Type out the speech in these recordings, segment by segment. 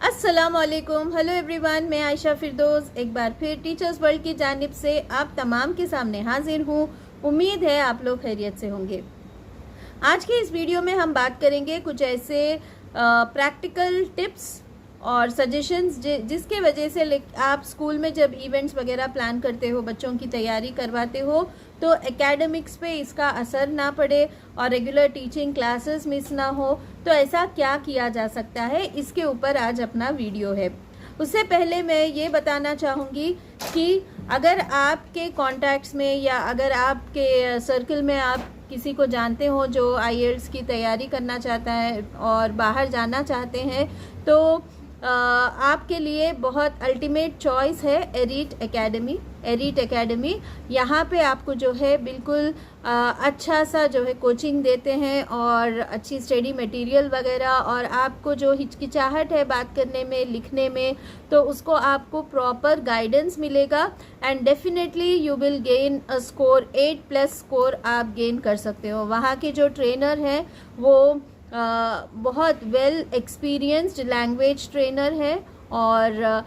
अस्सलामुअलैकुम, hello everyone. मैं आयशा फिरदौस एक बार फिर टीचर्स वर्ल्ड की जानिब से आप तमाम के सामने हाजिर हूँ। उम्मीद है आप लोग खैरियत से होंगे। आज के इस वीडियो में हम बात करेंगे कुछ ऐसे प्रैक्टिकल टिप्स और सजेशंस जिसके वजह से आप स्कूल में जब इवेंट्स वगैरह प्लान करते हो, बच्चों की तैयारी करवाते हो, तो एकेडमिक्स पे इसका असर ना पड़े और रेगुलर टीचिंग क्लासेस मिस ना हो। तो ऐसा क्या किया जा सकता है, इसके ऊपर आज अपना वीडियो है। उससे पहले मैं ये बताना चाहूँगी कि अगर आपके कॉन्टैक्ट्स में या अगर आपके सर्कल में आप किसी को जानते हो जो IELTS की तैयारी करना चाहता है और बाहर जाना चाहते हैं, तो आपके लिए बहुत अल्टीमेट चॉइस है एरीट एकेडमी। यहाँ पे आपको जो है बिल्कुल अच्छा सा जो है कोचिंग देते हैं और अच्छी स्टडी मटेरियल वगैरह, और आपको जो हिचकिचाहट है बात करने में, लिखने में, तो उसको आपको प्रॉपर गाइडेंस मिलेगा and definitely you will gain a score 8+ score आप गेन कर सकते हो। वहाँ के जो ट्रेनर हैं वो बहुत वेल एक्सपीरियंस्ड लैंग्वेज ट्रेनर है और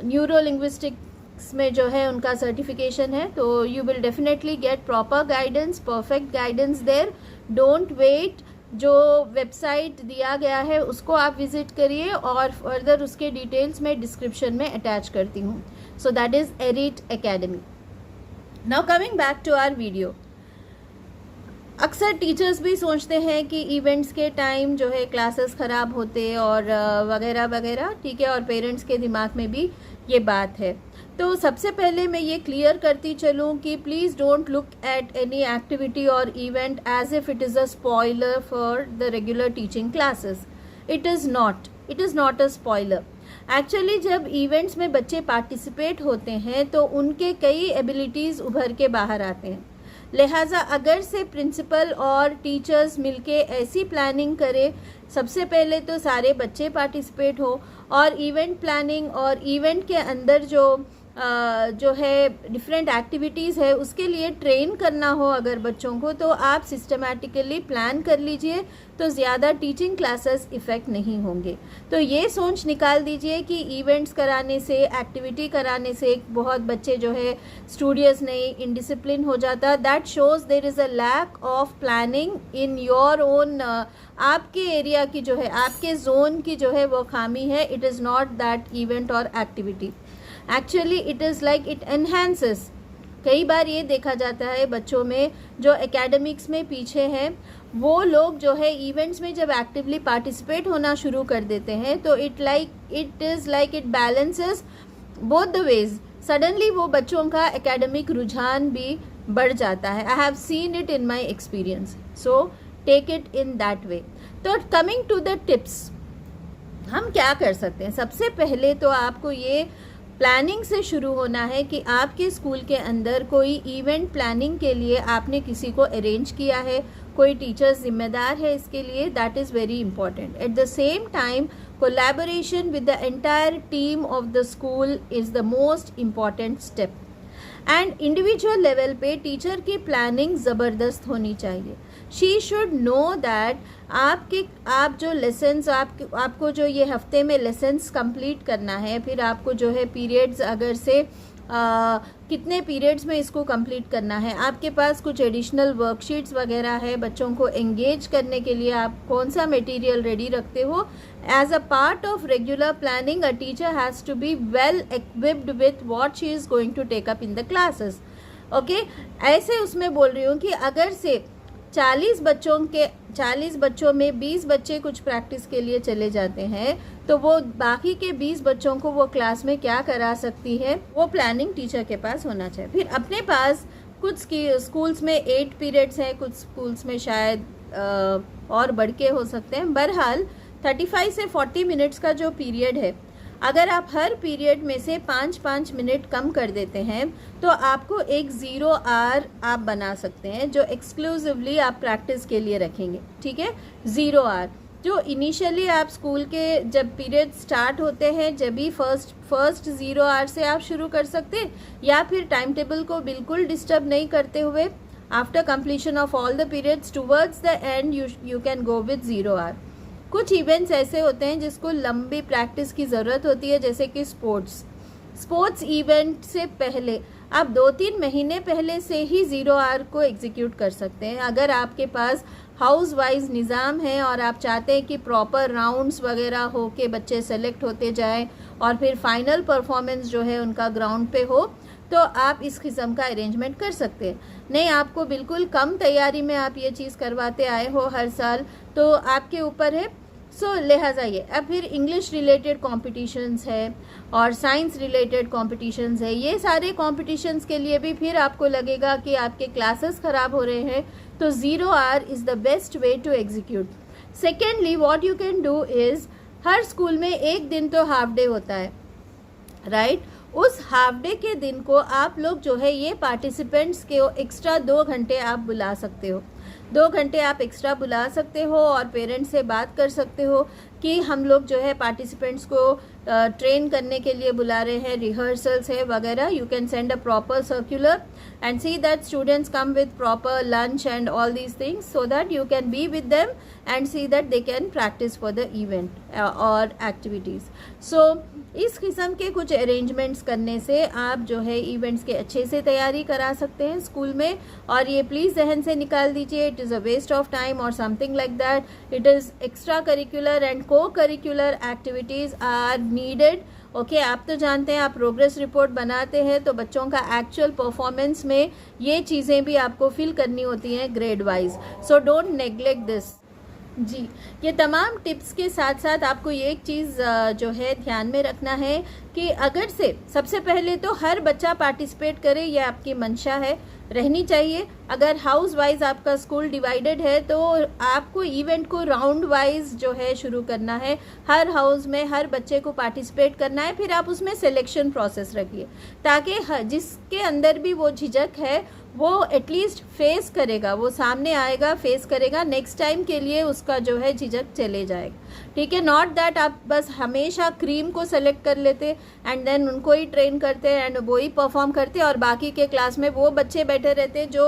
न्यूरो लिंग्विस्टिक्स में जो है उनका सर्टिफिकेशन है। तो you will definitely get proper guidance, perfect guidance there. Don't wait, जो वेबसाइट दिया गया है उसको आप विजिट करिए और फर्दर उसके डिटेल्स मैं डिस्क्रिप्शन में अटैच करती हूँ। सो दैट इज़ एरीट academy. Now coming back to our video. अक्सर टीचर्स भी सोचते हैं कि इवेंट्स के टाइम जो है क्लासेस ख़राब होते और वगैरह वगैरह, ठीक है, और पेरेंट्स के दिमाग में भी ये बात है। तो सबसे पहले मैं ये क्लियर करती चलूँ कि please don't look at any activity और event as if it is a spoiler for the regular teaching classes. It is not a spoiler. Actually जब इवेंट्स में बच्चे पार्टिसिपेट होते हैं तो उनके कई एबिलिटीज़ उभर के बाहर आते हैं। लिहाजा अगर से प्रिंसिपल और टीचर्स मिलके ऐसी प्लानिंग करें, सबसे पहले तो सारे बच्चे पार्टिसिपेट हो और इवेंट प्लानिंग और इवेंट के अंदर जो है डिफरेंट एक्टिविटीज़ है उसके लिए ट्रेन करना हो अगर बच्चों को, तो आप सिस्टमैटिकली प्लान कर लीजिए, तो ज़्यादा टीचिंग क्लासेस इफ़ेक्ट नहीं होंगे। तो ये सोच निकाल दीजिए कि इवेंट्स कराने से, एक्टिविटी कराने से बहुत बच्चे जो है स्टूडियस नहीं, इनडिसिप्लिन हो जाता। That shows there is a lack of planning in your own, आपके एरिया की जो है, आपके जोन की जो है वो खामी है। It is not that event और activity, actually it is like it enhances. कई बार ये देखा जाता है बच्चों में जो एकेडमिक्स में पीछे हैं, वो लोग जो है इवेंट्स में जब एक्टिवली पार्टिसिपेट होना शुरू कर देते हैं तो it is like it balances both the ways. Suddenly वो बच्चों का एकेडमिक रुझान भी बढ़ जाता है। I have seen it in my experience, so take it in that way. तो कमिंग टू द टिप्स, हम क्या कर सकते हैं? सबसे पहले तो आपको ये प्लानिंग से शुरू होना है कि आपके स्कूल के अंदर कोई इवेंट प्लानिंग के लिए आपने किसी को अरेंज किया है, कोई टीचर जिम्मेदार है इसके लिए। That is very important. Eight the same time collaboration with the entire team of the school is the most important step. And individual level पे टीचर की प्लानिंग ज़बरदस्त होनी चाहिए। शी शुड नो दैट आप जो लेसन्स आपको जो ये हफ्ते में लेसन्स कंप्लीट करना है, फिर आपको जो है पीरियड्स अगर से कितने पीरियड्स में इसको कंप्लीट करना है, आपके पास कुछ एडिशनल वर्कशीट्स वगैरह है, बच्चों को एंगेज करने के लिए आप कौन सा मटेरियल रेडी रखते हो। As a part of regular planning a teacher has to be well equipped with what she is going to take up in the classes. Okay, ऐसे उसमें बोल रही हूँ कि अगर से 40 बच्चों में 20 बच्चे कुछ प्रैक्टिस के लिए चले जाते हैं, तो वो बाकी के 20 बच्चों को वो क्लास में क्या करा सकती है, वो प्लानिंग टीचर के पास होना चाहिए। फिर अपने पास कुछ स्कूल्स में 8 पीरियड्स हैं, कुछ स्कूल्स में शायद और बढ़ के हो सकते हैं। बहरहाल 35 से 40 मिनट्स का जो पीरियड है, अगर आप हर पीरियड में से 5-5 मिनट कम कर देते हैं तो आपको एक 0 आवर आप बना सकते हैं जो एक्सक्लूसिवली आप प्रैक्टिस के लिए रखेंगे। ठीक है, 0 आवर जो इनिशियली आप स्कूल के जब पीरियड स्टार्ट होते हैं, जब भी फर्स्ट 0 आवर से आप शुरू कर सकते हैं, या फिर टाइम टेबल को बिल्कुल डिस्टर्ब नहीं करते हुए after completion of all the periods towards the end you can go with 0 hour. कुछ इवेंट्स ऐसे होते हैं जिसको लंबी प्रैक्टिस की ज़रूरत होती है, जैसे कि स्पोर्ट्स इवेंट से पहले आप 2-3 महीने पहले से ही 0 आवर को एग्जीक्यूट कर सकते हैं। अगर आपके पास हाउस वाइज निज़ाम है और आप चाहते हैं कि प्रॉपर राउंड्स वगैरह हो के बच्चे सेलेक्ट होते जाएं और फिर फाइनल परफॉर्मेंस जो है उनका ग्राउंड पे हो, तो आप इस किस्म का अरेंजमेंट कर सकते हैं। नहीं, आपको बिल्कुल कम तैयारी में आप ये चीज़ करवाते आए हो हर साल, तो आपके ऊपर है। लिहाजा ये अब फिर इंग्लिश रिलेटेड कॉम्पिटिशन्स है और साइंस रिलेटेड कॉम्पिटिशन्स है। ये सारे कॉम्पिटिशन्स के लिए भी फिर आपको लगेगा कि आपके क्लासेस ख़राब हो रहे हैं, तो 0 hour is the best way to execute. Secondly, what you can do is, हर स्कूल में एक दिन तो हाफ डे होता है, राइट? उस हाफ डे के दिन को आप लोग जो है ये पार्टिसिपेंट्स के एक्स्ट्रा 2 घंटे आप बुला सकते हो। 2 घंटे आप एक्स्ट्रा बुला सकते हो और पेरेंट्स से बात कर सकते हो कि हम लोग जो है पार्टिसिपेंट्स को ट्रेन करने के लिए बुला रहे हैं, रिहर्सल्स है वगैरह। You can send a proper circular and see that students come with proper lunch and all these things, so that you can be with them and see that they can practice for the event or activities. So इस किस्म के कुछ arrangements करने से आप जो है events के अच्छे से तैयारी करा सकते हैं स्कूल में। और ये प्लीज़ जहन से निकाल दीजिए, it is a waste of time और something like that. It is extra curricular and co curricular activities are needed. Okay, आप तो जानते हैं, आप प्रोग्रेस रिपोर्ट बनाते हैं तो बच्चों का एक्चुअल परफॉर्मेंस में ये चीज़ें भी आपको फिल करनी होती हैं grade wise. So don't neglect this. जी, ये तमाम टिप्स के साथ साथ आपको ये एक चीज़ जो है ध्यान में रखना है कि अगर से सबसे पहले तो हर बच्चा पार्टिसिपेट करे, ये आपकी मंशा है, रहनी चाहिए। अगर हाउस वाइज आपका स्कूल डिवाइडेड है तो आपको इवेंट को राउंड वाइज जो है शुरू करना है। हर हाउस में हर बच्चे को पार्टिसिपेट करना है, फिर आप उसमें सिलेक्शन प्रोसेस रखिए ताकि जिसके अंदर भी वो झिझक है वो एटलीस्ट फेस करेगा, वो सामने आएगा, फेस करेगा, नेक्स्ट टाइम के लिए उसका जो है झिझक चले जाएगा। ठीक है, नॉट दैट आप बस हमेशा क्रीम को सेलेक्ट कर लेते एंड देन उनको ही ट्रेन करते एंड वो ही परफॉर्म करते और बाकी के क्लास में वो बच्चे बैठे रहते जो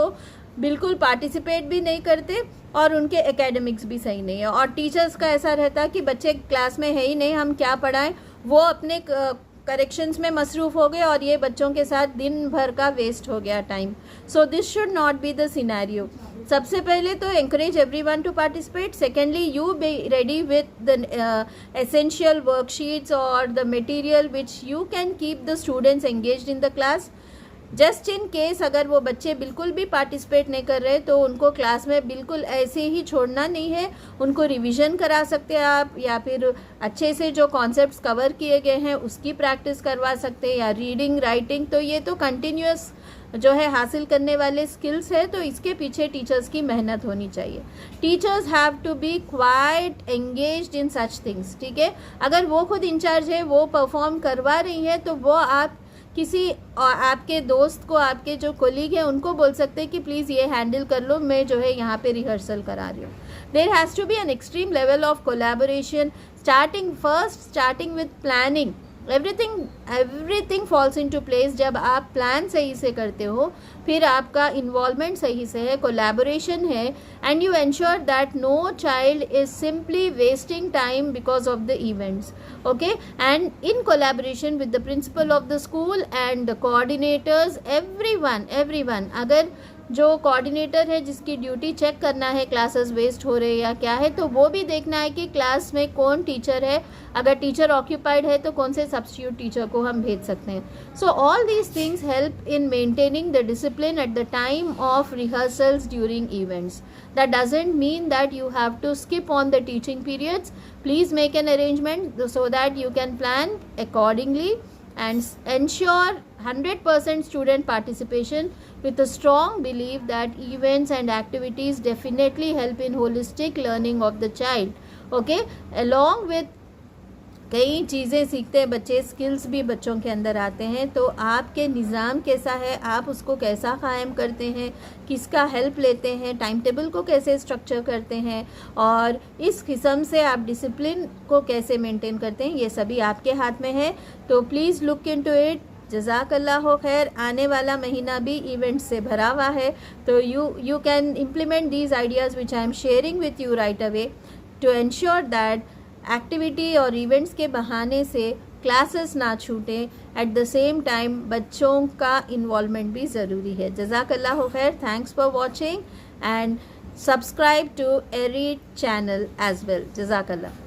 बिल्कुल पार्टिसिपेट भी नहीं करते और उनके एकेडमिक्स भी सही नहीं है। और टीचर्स का ऐसा रहता कि बच्चे क्लास में है ही नहीं, हम क्या पढ़ाएं, वो अपने करेक्शंस में मसरूफ़ हो गए और ये बच्चों के साथ दिन भर का वेस्ट हो गया time. So this should not be the scenario. सबसे पहले तो encourage everyone to participate. Secondly, you be ready with the essential worksheets or the material which you can keep the students engaged in the class. Just in case अगर वो बच्चे बिल्कुल भी participate नहीं कर रहे तो उनको क्लास में बिल्कुल ऐसे ही छोड़ना नहीं है, उनको रिवीजन करा सकते हैं आप, या फिर अच्छे से जो कॉन्सेप्ट्स कवर किए गए हैं उसकी प्रैक्टिस करवा सकते हैं, या रीडिंग राइटिंग। तो ये तो कंटिन्यूअस जो है हासिल करने वाले स्किल्स है, तो इसके पीछे टीचर्स की मेहनत होनी चाहिए। Teachers have to be quite engaged in such things. ठीक है, अगर वो खुद इंचार्ज है, वो परफॉर्म करवा रही है, तो वो आप किसी आपके दोस्त को, आपके जो कोलीग हैं उनको बोल सकते हैं कि प्लीज़ ये हैंडल कर लो, मैं जो है यहाँ पे रिहर्सल करा रही हूँ। There has to be an extreme level of collaboration, starting with planning. Everything falls into place जब आप प्लान सही से करते हो, फिर आपका इन्वॉल्वमेंट सही से है, कोलैबोरेशन है, and you ensure that no child is simply wasting time because of the events. Okay, and in collaboration with the principal of the school and the coordinators, everyone अगर जो कोऑर्डिनेटर है जिसकी duty check करना है classes waste हो रहे या क्या है, तो वो भी देखना है कि क्लास में कौन टीचर है, अगर टीचर ऑक्यूपाइड है तो कौन से सब्स्टिट्यूट टीचर को हम भेज सकते हैं। So all these things help in maintaining the discipline at the time of rehearsals during events. That doesn't mean that you have to skip on the teaching periods. Please make an arrangement so that you can plan accordingly and ensure 100% student participation with a strong belief that events and activities definitely help in holistic learning of the child. Okay, along with कई चीज़ें सीखते हैं बच्चे, skills भी बच्चों के अंदर आते हैं। तो आपके निज़ाम कैसा है, आप उसको कैसा कायम करते हैं, किसका हेल्प लेते हैं, टाइम टेबल को कैसे स्ट्रक्चर करते हैं, और इस किस्म से आप डिसिप्लिन को कैसे मेंटेन करते हैं, ये सभी आपके हाथ में है। तो प्लीज़ लुक इनटू इट। जज़ाकल्लाह खैर। आने वाला महीना भी इवेंट से भरा हुआ है, तो you can implement these ideas which I am sharing with you right away. To ensure that activity और इवेंट्स के बहाने से क्लासेस ना छूटें. एट द सेम टाइम बच्चों का इन्वॉल्वमेंट भी ज़रूरी है. जज़ाकल्लाह खैर. Thanks for watching and subscribe to एरी चैनल एज वेल. जज़ाकल्लाह.